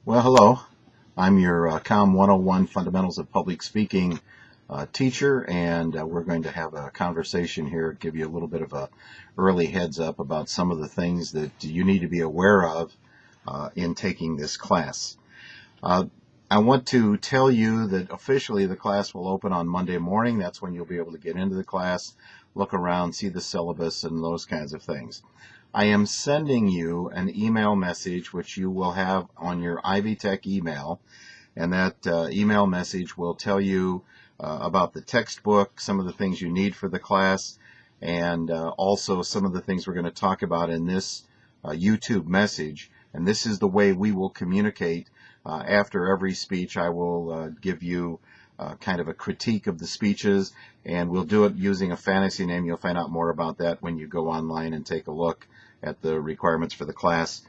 Well, hello. I'm your COMM 101 Fundamentals of Public Speaking teacher, and we're going to have a conversation here, give you a little bit of a early heads up about some of the things that you need to be aware of in taking this class. I want to tell you that officially the class will open on Monday morning. That's when you'll be able to get into the class, look around, see the syllabus, and those kinds of things. I am sending you an email message which you will have on your Ivy Tech email, and that email message will tell you about the textbook, some of the things you need for the class, and also some of the things we're going to talk about in this YouTube message. And this is the way we will communicate. After every speech, I will give you kind of a critique of the speeches, and we'll do it using a fantasy name. You'll find out more about that when you go online and take a look at the requirements for the class.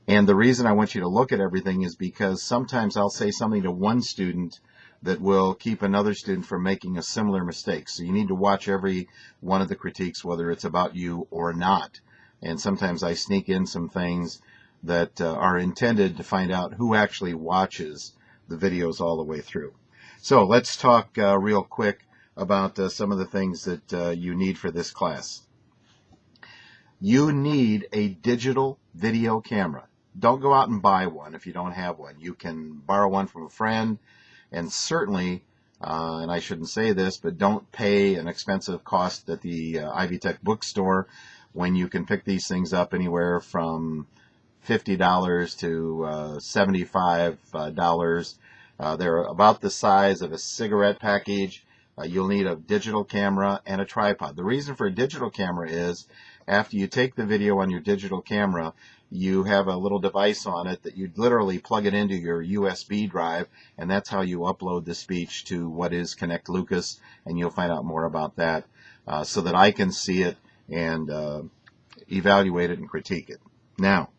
And the reason I want you to look at everything is because sometimes I'll say something to one student that will keep another student from making a similar mistake. So you need to watch every one of the critiques, whether it's about you or not. And sometimes I sneak in some things that are intended to find out who actually watches the videos all the way through. So let's talk real quick about some of the things that you need for this class. You need a digital video camera. Don't go out and buy one if you don't have one. You can borrow one from a friend, and certainly, and I shouldn't say this, but don't pay an expensive cost at the Ivy Tech bookstore when you can pick these things up anywhere from $50 to $75. They're about the size of a cigarette package. You'll need a digital camera and a tripod. The reason for a digital camera is after you take the video on your digital camera, you have a little device on it that you literally plug it into your USB drive, and that's how you upload the speech to what is Connect Lucas, and you'll find out more about that so that I can see it and evaluate it and critique it. Now,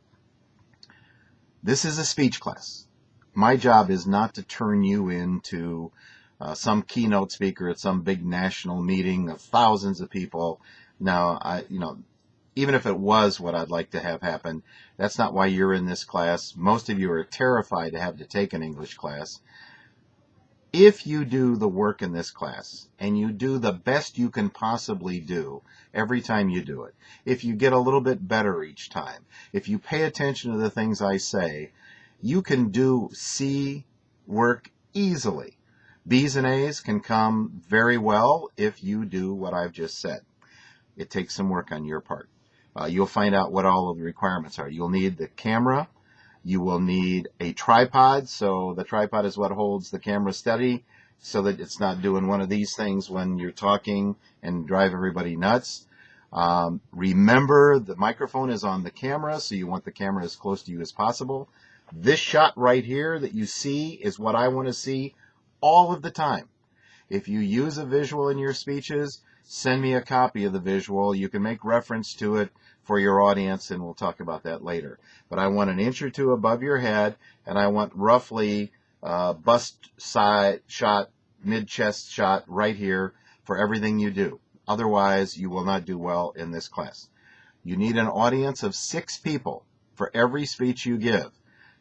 this is a speech class. My job is not to turn you into some keynote speaker at some big national meeting of thousands of people. Now, even if it was what I'd like to have happen, that's not why you're in this class. Most of you are terrified to have to take an English class. If you do the work in this class and you do the best you can possibly do every time you do it, if you get a little bit better each time, if you pay attention to the things I say, you can do C work easily. B's and A's can come very well if you do what I've just said. It takes some work on your part. You'll find out what all of the requirements are. You'll need the camera. You will need a tripod. So the tripod is what holds the camera steady so that it's not doing one of these things when you're talking and drive everybody nuts. Remember, the microphone is on the camera, so you want the camera as close to you as possible. This shot right here that you see is what I want to see all of the time. If you use a visual in your speeches, send me a copy of the visual. You can make reference to it for your audience, and we'll talk about that later. But I want an inch or two above your head, and I want roughly bust side shot, mid-chest shot right here for everything you do. Otherwise, you will not do well in this class. You need an audience of 6 people for every speech you give.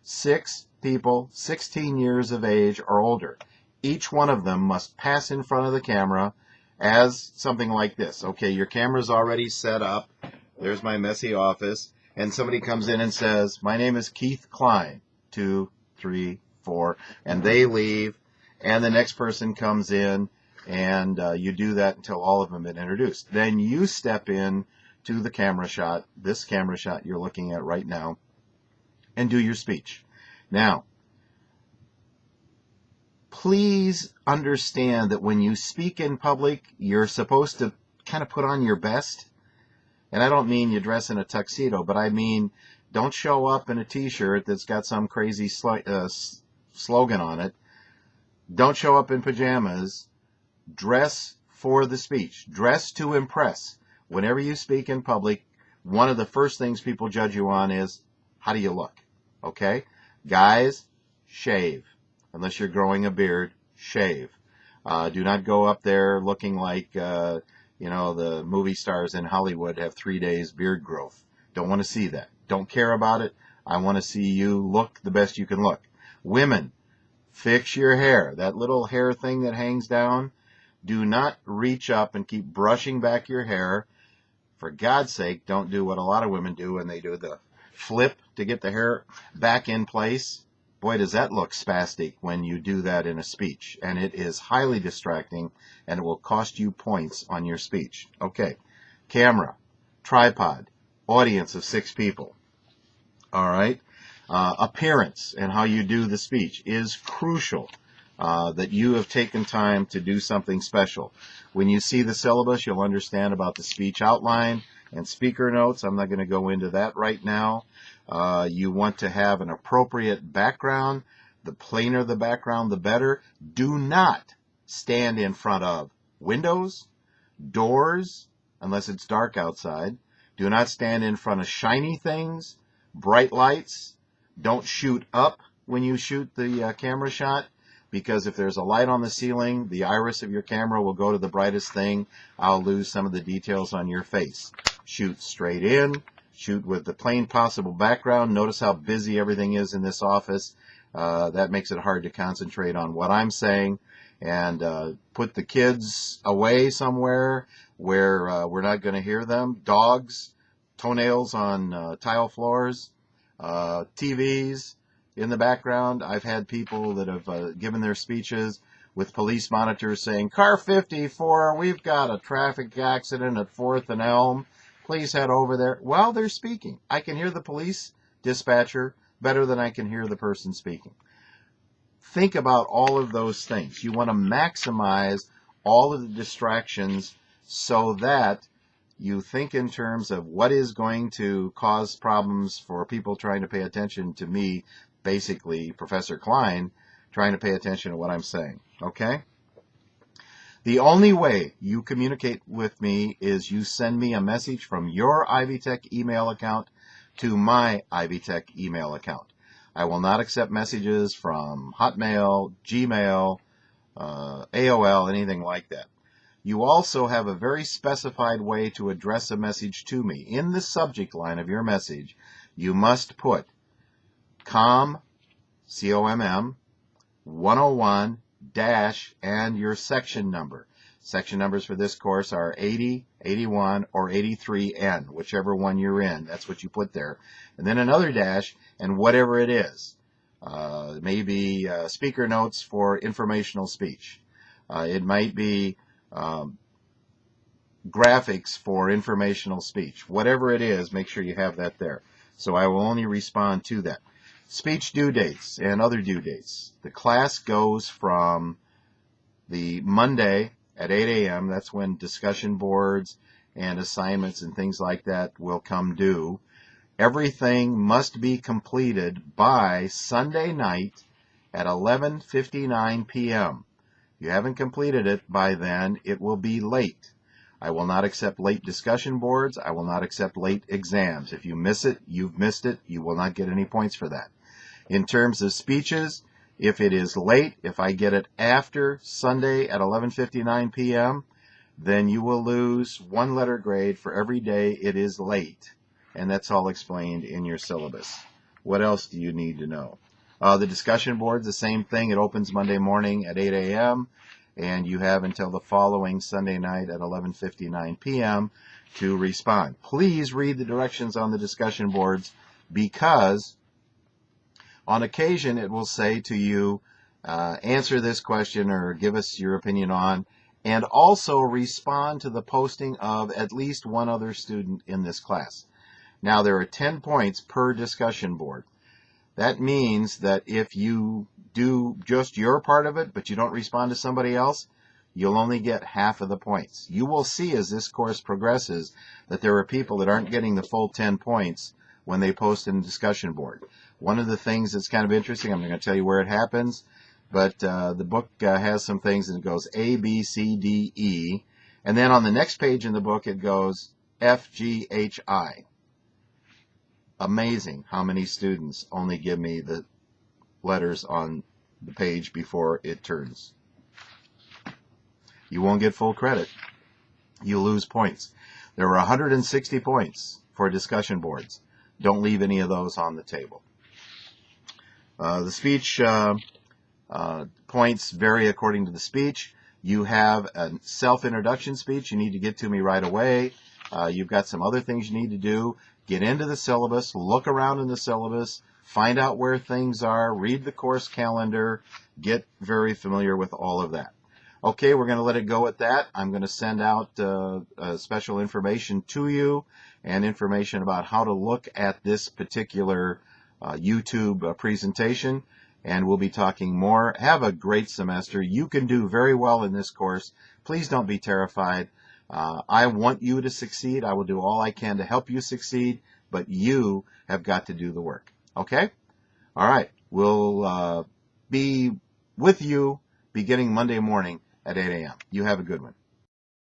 6 people, 16 years of age or older. Each one of them must pass in front of the camera as something like this. Okay, your camera's already set up. There's my messy office. And somebody comes in and says, "My name is Keith Klein." 2, 3, 4. And they leave. And the next person comes in. And you do that until all of them have been introduced. Then you step in to the camera shot, this camera shot you're looking at right now, and do your speech. Now, please understand that when you speak in public, you're supposed to kind of put on your best. And I don't mean you dress in a tuxedo, but I mean don't show up in a t-shirt that's got some crazy slogan on it. Don't show up in pajamas. Dress for the speech. Dress to impress. Whenever you speak in public, one of the first things people judge you on is, how do you look? Okay? Guys, shave. Unless you're growing a beard, shave. Do not go up there looking like, the movie stars in Hollywood have 3 days beard growth. Don't want to see that. Don't care about it. I want to see you look the best you can look. Women, fix your hair. That little hair thing that hangs down, do not reach up and keep brushing back your hair. For God's sake, don't do what a lot of women do when they do the flip to get the hair back in place. Boy, does that look spastic when you do that in a speech. And it is highly distracting, and it will cost you points on your speech. Okay, camera, tripod, audience of 6 people. All right. Appearance and how you do the speech is crucial. That you have taken time to do something special. When you see the syllabus, you'll understand about the speech outline and speaker notes. I'm not going to go into that right now. You want to have an appropriate background. The plainer the background, the better. Do not stand in front of windows, doors, unless it's dark outside. Do not stand in front of shiny things, bright lights. Don't shoot up when you shoot the camera shot, because if there's a light on the ceiling, the iris of your camera will go to the brightest thing. I'll lose some of the details on your face. Shoot straight in. Shoot with the plain possible background. Notice how busy everything is in this office. That makes it hard to concentrate on what I'm saying. And put the kids away somewhere where we're not going to hear them. Dogs, toenails on tile floors, TVs in the background. I've had people that have given their speeches with police monitors saying, "Car 54, we've got a traffic accident at 4th and Elm. Please head over there." While they're speaking, I can hear the police dispatcher better than I can hear the person speaking. Think about all of those things. You want to maximize all of the distractions so that you think in terms of what is going to cause problems for people trying to pay attention to me, basically Professor Klein, trying to pay attention to what I'm saying. Okay? The only way you communicate with me is you send me a message from your Ivy Tech email account to my Ivy Tech email account. I will not accept messages from Hotmail, Gmail, AOL, anything like that. You also have a very specified way to address a message to me. In the subject line of your message, you must put COMM, COMM, 101 dash and your section number. Section numbers for this course are 80, 81, or 83N, whichever one you're in. That's what you put there. And then another dash and whatever it is. Maybe speaker notes for informational speech. It might be graphics for informational speech. Whatever it is, make sure you have that there. So I will only respond to that. Speech due dates and other due dates. The class goes from the Monday at 8 a.m. That's when discussion boards and assignments and things like that will come due. Everything must be completed by Sunday night at 11:59 p.m. If you haven't completed it by then, it will be late. I will not accept late discussion boards. I will not accept late exams. If you miss it, you've missed it. You will not get any points for that. In terms of speeches, if it is late, if I get it after Sunday at 11:59 p.m., then you will lose 1 letter grade for every day it is late. And that's all explained in your syllabus. What else do you need to know? The discussion board, the same thing. It opens Monday morning at 8 a.m., and you have until the following Sunday night at 11:59 p.m. to respond. Please read the directions on the discussion boards, because on occasion it will say to you, answer this question or give us your opinion on, and also respond to the posting of at least one other student in this class. Now, there are 10 points per discussion board. That means that if you do just your part of it, but you don't respond to somebody else, you'll only get half of the points. You will see as this course progresses that there are people that aren't getting the full 10 points when they post in the discussion board. One of the things that's kind of interesting, I'm not going to tell you where it happens, but the book has some things, and it goes A, B, C, D, E, and then on the next page in the book it goes F, G, H, I. Amazing how many students only give me the letters on the page before it turns. You won't get full credit. You lose points. There were 160 points for discussion boards. Don't leave any of those on the table. The speech points vary according to the speech. You have a self-introduction speech you need to get to me right away. You've got some other things you need to do. Get into the syllabus, look around in the syllabus, find out where things are, read the course calendar, get very familiar with all of that. Okay, we're going to let it go at that. I'm going to send out special information to you and information about how to look at this particular YouTube presentation, and we'll be talking more. Have a great semester. You can do very well in this course. Please don't be terrified. I want you to succeed. I will do all I can to help you succeed, but you have got to do the work. Okay? All right. We'll be with you beginning Monday morning at 8 a.m. You have a good one.